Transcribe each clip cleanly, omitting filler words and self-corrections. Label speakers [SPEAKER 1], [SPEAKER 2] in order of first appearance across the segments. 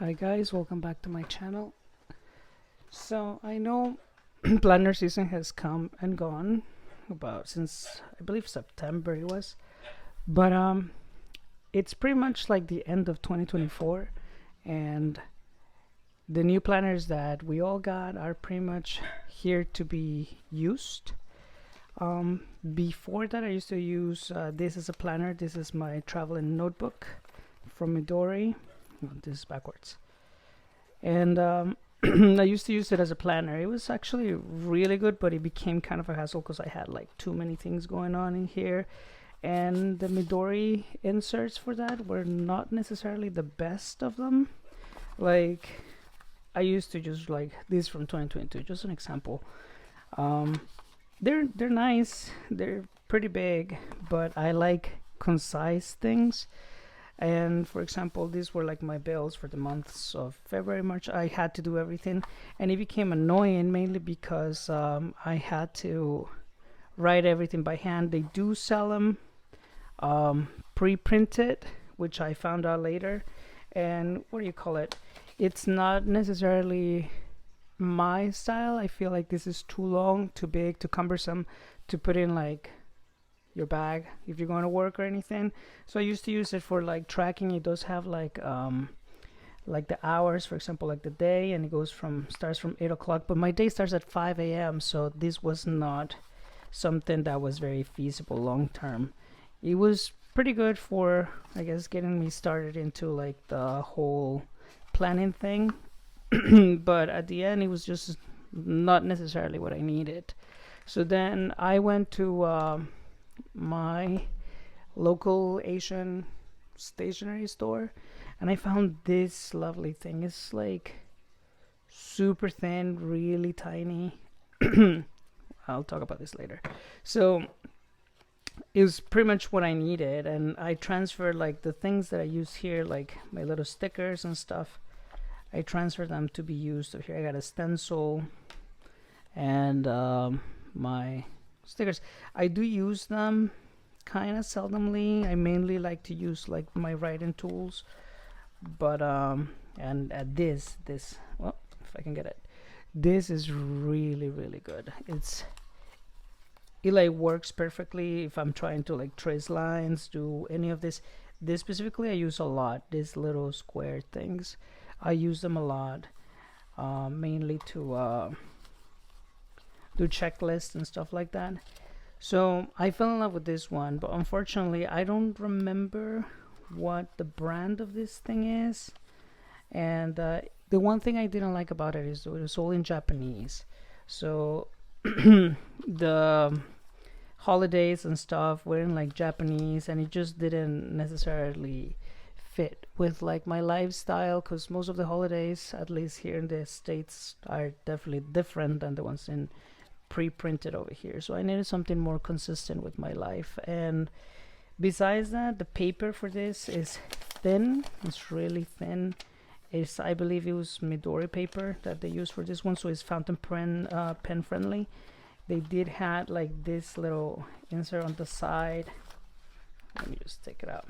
[SPEAKER 1] Hi guys, welcome back to my channel. So I know planner season has come and gone about since I believe September it was, but it's pretty much like the end of 2024, and the new planners that we all got are pretty much here to be used. Before that I used to use this as a planner. This is my traveling notebook from Midori. This is backwards. And I used to use it as a planner. It was actually really good, but it became kind of a hassle because I had like too many things going on in here, and the Midori inserts for that were not necessarily the best of them. Like, I used to just like this from 2022, just an example. They're nice, they're pretty big, but I like concise things. And for example, these were like my bills for the months of February, March. I had to do everything, and it became annoying mainly because I had to write everything by hand. They do sell them pre-printed, which I found out later. And what do you call it? It's not necessarily my style. I feel like this is too long, too big, too cumbersome to put in like your bag if you're going to work or anything. So I used to use it for like tracking. It does have like the hours, for example, like the day, and it starts from 8 o'clock, but my day starts at 5 a.m. so this was not something that was very feasible long term. It was pretty good for, I guess, getting me started into like the whole planning thing but at the end it was just not necessarily what I needed. So then I went to my local Asian stationery store, and I found this lovely thing. It's like super thin, really tiny. I'll talk about this later. So it was pretty much what I needed, and I transferred like the things that I use here, like my little stickers and stuff. I transferred them to be used. So here I got a stencil and my stickers. I do use them kind of seldomly. I mainly like to use like my writing tools, but and this well, if I can get it, this is really good. It like works perfectly if I'm trying to like trace lines, do any of this. This specifically I use a lot, these little square things. I use them a lot, mainly to do checklists and stuff like that. So I fell in love with this one, but unfortunately I don't remember what the brand of this thing is. And the one thing I didn't like about it is it was all in Japanese. So the holidays and stuff were in like Japanese, and it just didn't necessarily fit with like my lifestyle, because most of the holidays, at least here in the States, are definitely different than the ones in pre-printed over here. So I needed something more consistent with my life. And besides that, the paper for this is thin. It's really thin. I believe it was Midori paper that they used for this one, so it's fountain pen friendly. They did have like this little insert on the side. Let me just take it out.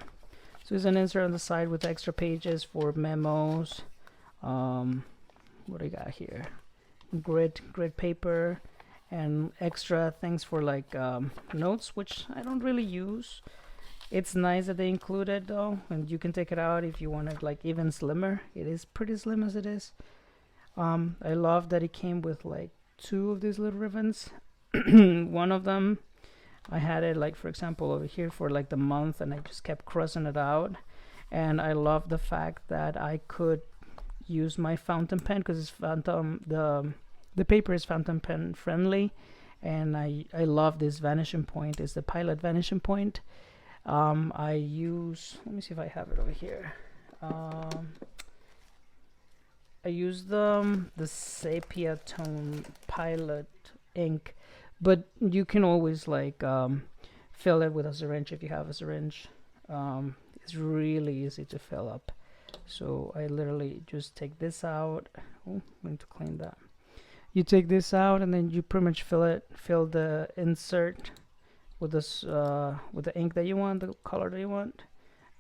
[SPEAKER 1] So there's an insert on the side with extra pages for memos. What do I got here? Grid paper, and extra things for like notes, which I don't really use. It's nice that they include it though, and you can take it out if you want it like even slimmer. It is pretty slim as it is. I love that it came with like 2 of these little ribbons. One of them, I had it like, for example, over here for like the month, and I just kept crossing it out. And I love the fact that I could use my fountain pen, because it's the paper is fountain pen friendly. And I love this vanishing point. It's the Pilot vanishing point. I use, let me see if I have it over here. I use the sepia tone Pilot ink, but you can always like fill it with a syringe if you have a syringe. It's really easy to fill up. So I literally just take this out. Oh, I need to clean that. You take this out, and then you pretty much fill the insert with this with the ink that you want, the color that you want,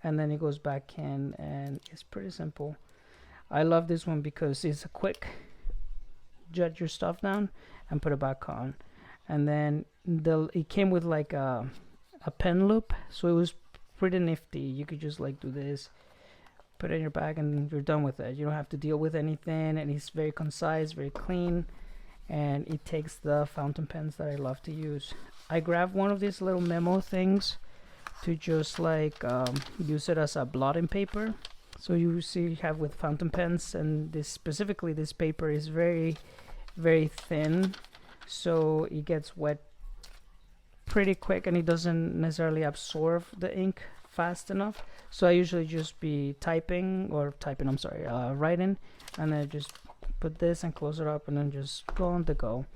[SPEAKER 1] and then it goes back in, and it's pretty simple. I love this one because it's a quick jot your stuff down and put it back on. And then it came with like a pen loop, so it was pretty nifty. You could just like do this, put it in your bag, and you're done with it. You don't have to deal with anything, and it's very concise, very clean, and it takes the fountain pens that I love to use. I grabbed one of these little memo things to just like use it as a blotting paper. So you see you have with fountain pens, and this specifically this paper is very thin, so it gets wet pretty quick and it doesn't necessarily absorb the ink fast enough. So I usually just be writing, and then just put this and close it up and then just go on the go.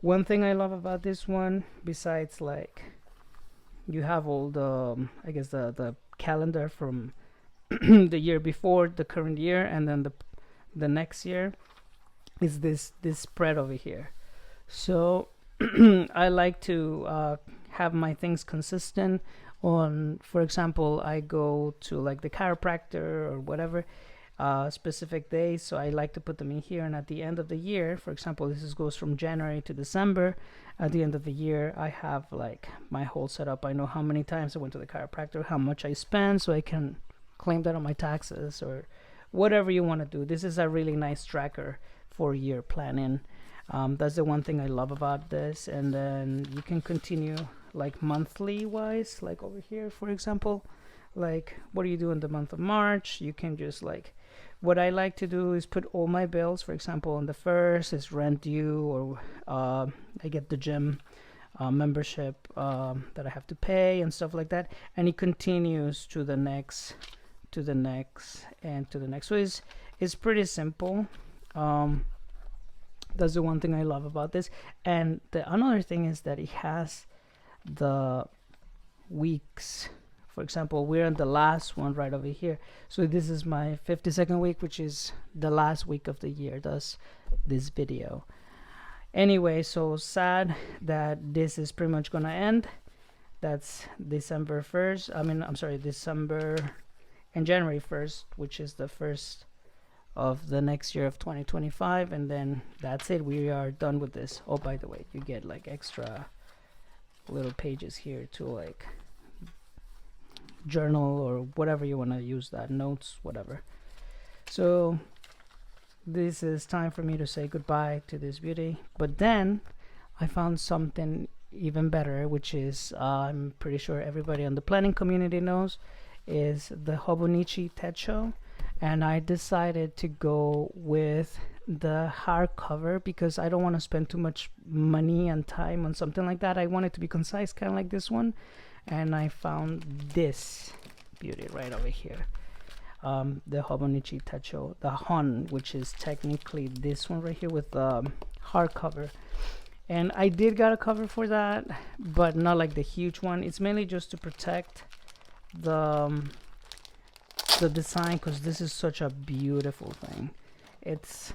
[SPEAKER 1] One thing I love about this one, besides like you have all the I guess the calendar from the year before, the current year, and then the next year, is this spread over here. So I like to have my things consistent. On, for example, I go to like the chiropractor or whatever specific days, so I like to put them in here. And at the end of the year, for example, goes from January to December. At the end of the year, I have like my whole setup. I know how many times I went to the chiropractor, how much I spent, so I can claim that on my taxes or whatever you want to do. This is a really nice tracker for year planning. That's the one thing I love about this. And then you can continue like monthly wise, like over here, for example, like what do you do in the month of March? You can just like, what I like to do is put all my bills. For example, on the first is rent due, or I get the gym membership that I have to pay and stuff like that, and it continues to the next, to the next, and to the next. So it's pretty simple. That's the one thing I love about this. And another thing is that it has the weeks. For example, we're on the last one right over here, so this is my 52nd week, which is the last week of the year. Thus this video. Anyway, so sad that this is pretty much gonna end. That's December 1st. I'm sorry, December and January 1st, which is the first of the next year of 2025, and then that's it. We are done with this. Oh, by the way, you get like extra little pages here to like journal or whatever you want to use, that notes, whatever. So this is time for me to say goodbye to this beauty. But then I found something even better, which is I'm pretty sure everybody on the planning community knows, is the Hobonichi Techo. And I decided to go with the hardcover because I don't want to spend too much money and time on something like that. I want it to be concise, kind of like this one. And I found this beauty right over here, the Hobonichi Techo, the Hon, which is technically this one right here with the hardcover. And I did got a cover for that, but not like the huge one. It's mainly just to protect the design, because this is such a beautiful thing. It's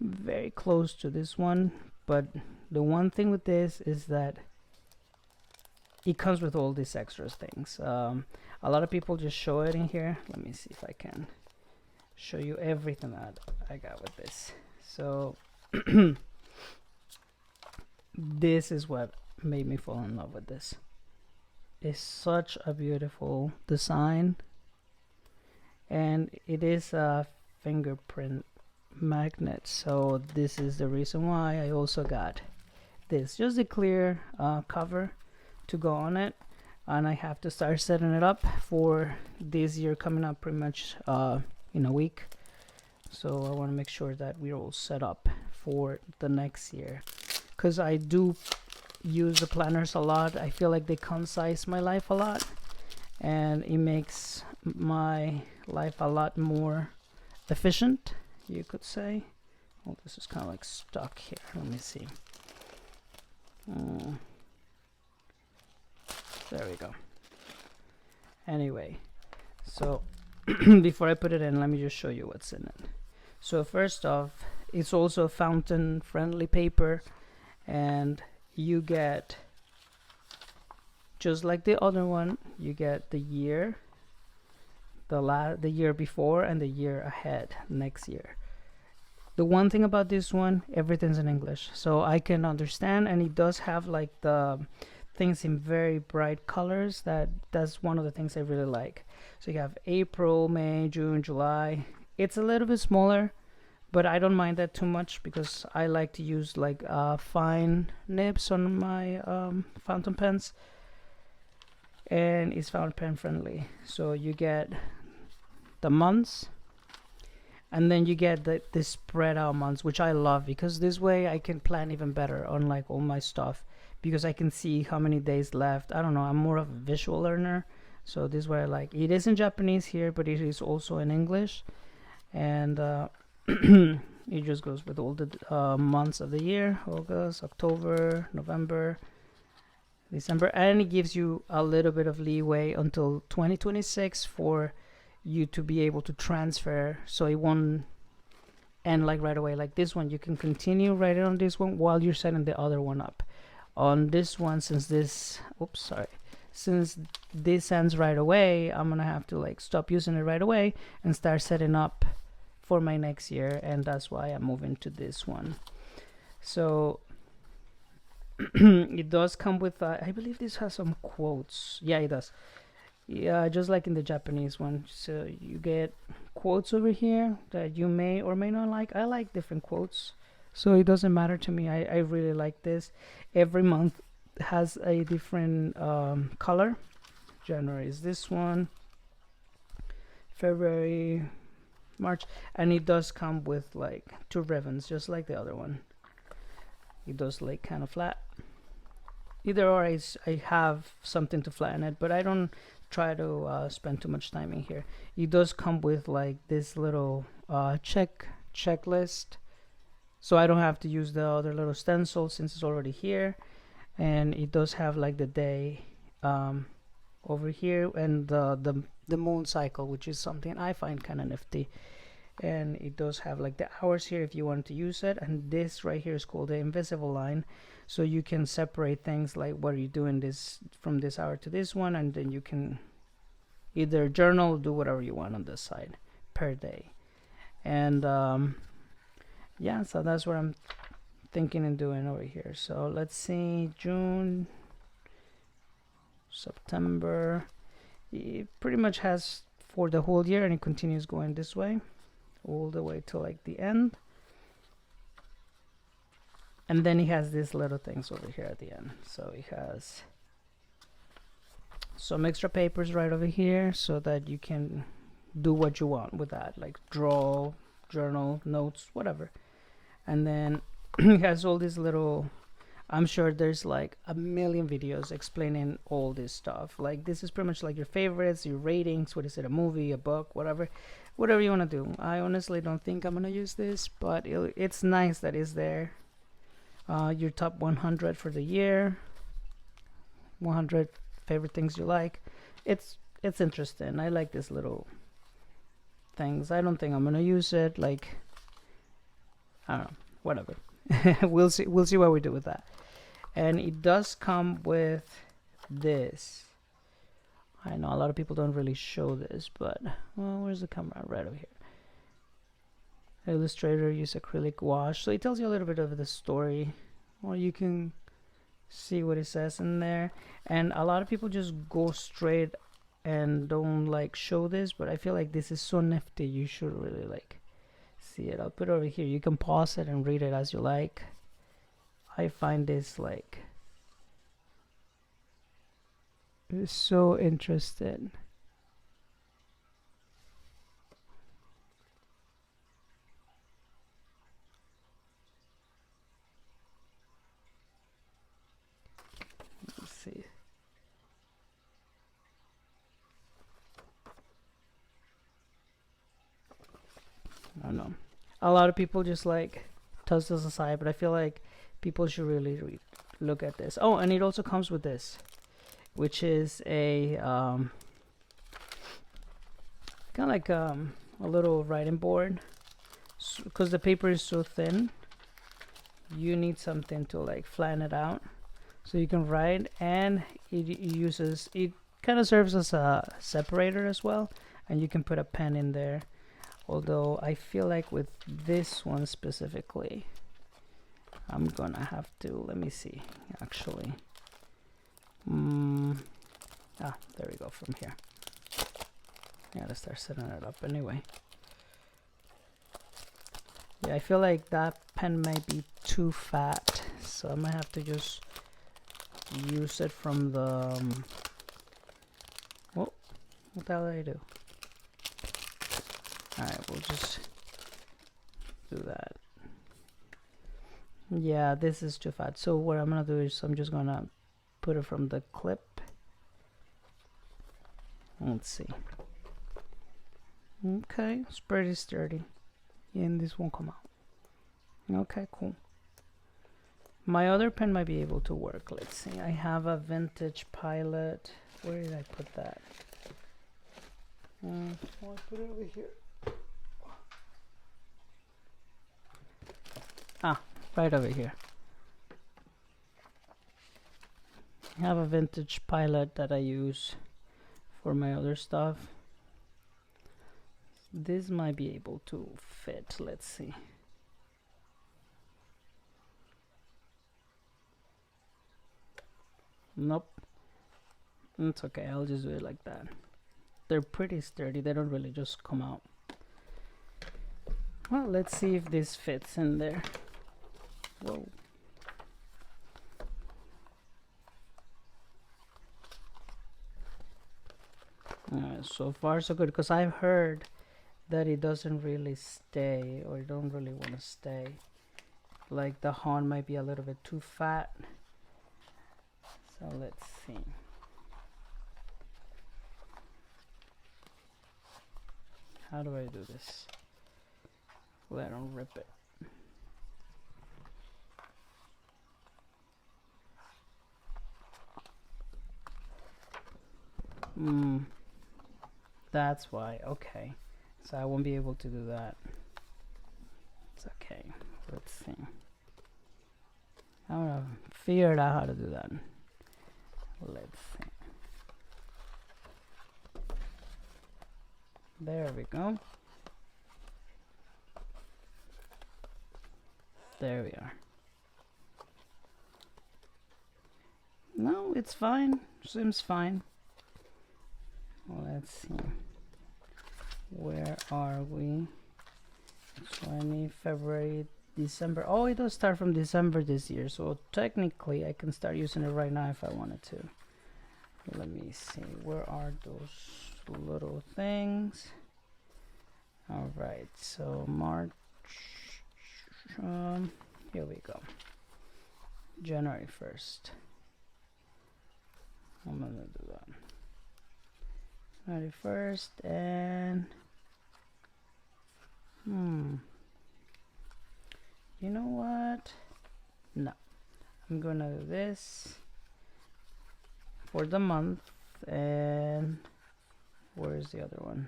[SPEAKER 1] very close to this one, but the one thing with this is that it comes with all these extra things. A lot of people just show it in here. Let me see if I can show you everything that I got with this. So this is what made me fall in love with this. It's such a beautiful design, and it is a fingerprint magnet, so this is the reason why I also got this, just a clear cover to go on it. And I have to start setting it up for this year coming up pretty much in a week, so I want to make sure that we're all set up for the next year, because I do use the planners a lot. I feel like they concise my life a lot, and it makes my life a lot more efficient, you could say. Oh, this is kind of like stuck here. Let me see. There we go. Anyway, so before I put it in, let me just show you what's in it. So first off, it's also a fountain friendly paper, and you get, just like the other one, you get the year, the year before and the year ahead next year. The one thing about this one, everything's in English, so I can understand, and it does have like the things in very bright colors. That's one of the things I really like. So you have April, May, June, July. It's a little bit smaller, but I don't mind that too much because I like to use like fine nibs on my fountain pens, and it's fountain pen friendly. So you get the months, and then you get the spread out months, which I love because this way I can plan even better on like all my stuff, because I can see how many days left. I don't know, I'm more of a visual learner, so this way I like it. Is in Japanese here, but it is also in English, and it just goes with all the months of the year: August, October, November, December, and it gives you a little bit of leeway until 2026 for you to be able to transfer, so it won't end like right away. Like this one, you can continue writing on this one while you're setting the other one up. On this one, since this ends right away, I'm gonna have to like stop using it right away and start setting up for my next year, and that's why I'm moving to this one. So it does come with I believe this has some quotes. Yeah, it does. Yeah, just like in the Japanese one. So you get quotes over here that you may or may not like. I like different quotes, so it doesn't matter to me. I really like this. Every month has a different color. January is this one, February, March, and it does come with like 2 ribbons, just like the other one. It does like kind of flat. Either or, I have something to flatten it, but I don't try to spend too much time in here. It does come with like this little checklist, so I don't have to use the other little stencil since it's already here. And it does have like the day over here, and the moon cycle, which is something I find kind of nifty. And it does have like the hours here if you want to use it, and this right here is called the invisible line, so you can separate things like what are you doing this from this hour to this one, and then you can either journal or do whatever you want on this side per day. And yeah, so that's what I'm thinking and doing over here. So let's see, June, September, it pretty much has for the whole year, and it continues going this way all the way to like the end. And then he has these little things over here at the end. So he has some extra papers right over here so that you can do what you want with that, like draw, journal, notes, whatever. And then he has all these little, I'm sure there's like a million videos explaining all this stuff. Like this is pretty much like your favorites, your ratings, what is it, a movie, a book, whatever you want to do. I honestly don't think I'm gonna use this, but it's nice that it's there. Your top 100 for the year, 100 favorite things you like. It's interesting. I like these little things. I don't think I'm gonna use it. Like, I don't know, whatever. we'll see what we do with that. And it does come with this. I know a lot of people don't really show this, but well, where's the camera? Right over here. Illustrator use acrylic wash, so it tells you a little bit of the story, or you can see what it says in there. And a lot of people just go straight and don't like show this, but I feel like this is so nifty. You should really like see it. I'll put it over here. You can pause it and read it as you like. I find this like it's so interesting. Let's see. I don't know. A lot of people just like toss this aside, but I feel like people should really look at this. Oh, and it also comes with this, which is a kind of like a little writing board, because the paper is so thin. You need something to like flatten it out so you can write, and it kind of serves as a separator as well. and you can put a pen in there. Although I feel like with this one specifically, I'm gonna have to, let me see, actually. There we go, from here. Yeah, let's start setting it up anyway. Yeah, I feel like that pen might be too fat, so I might have to just use it from the what the hell did I do? Alright, we'll just do that. Yeah, this is too fat. So what I'm gonna do is I'm just gonna put it from the clip. Let's see. Okay, it's pretty sturdy. And this won't come out. Okay, cool. My other pen might be able to work. Let's see. I have a vintage Pilot. Where did I put that? I put it over here. Right over here. I have a vintage Pilot that I use for my other stuff. This might be able to fit. Let's see. Nope. It's okay. I'll just do it like that. They're pretty sturdy. They don't really just come out. Well, let's see if this fits in there. Whoa. So far so good, because I've heard that it doesn't really stay, or it don't really want to stay. Like the Hon might be a little bit too fat. So let's see. How do I do this? Well, I don't rip it. That's why. Okay. So I won't be able to do that. It's okay. Let's see. I'm gonna figure out how to do that. Let's see. There we go. There we are. No, it's fine. Seems fine. Let's see. Where are we? 20 February, December. Oh, it does start from December this year, so technically I can start using it right now if I wanted to. Let me see. Where are those little things? All right, so March. Here we go. January 1st. I'm gonna do that. January 1st and you know what? No, I'm gonna do this for the month. And where's the other one?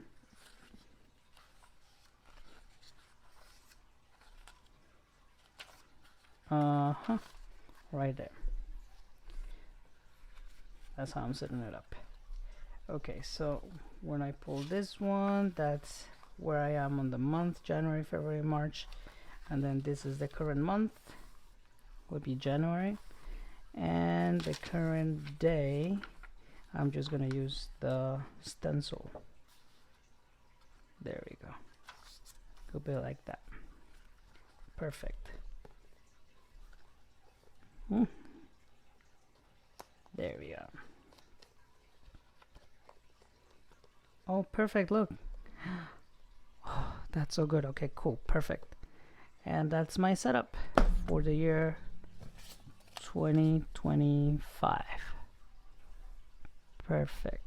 [SPEAKER 1] Right there. That's how I'm setting it up. Okay, so when I pull this one, that's where I am on the month, January, February, March, and then this is the current month, would be January, and the current day, I'm just gonna use the stencil. There we go. Could be like that. Perfect. There we are. Oh, perfect. Look. Oh, that's so good. Okay, cool. Perfect. And that's my setup for the year 2025. Perfect.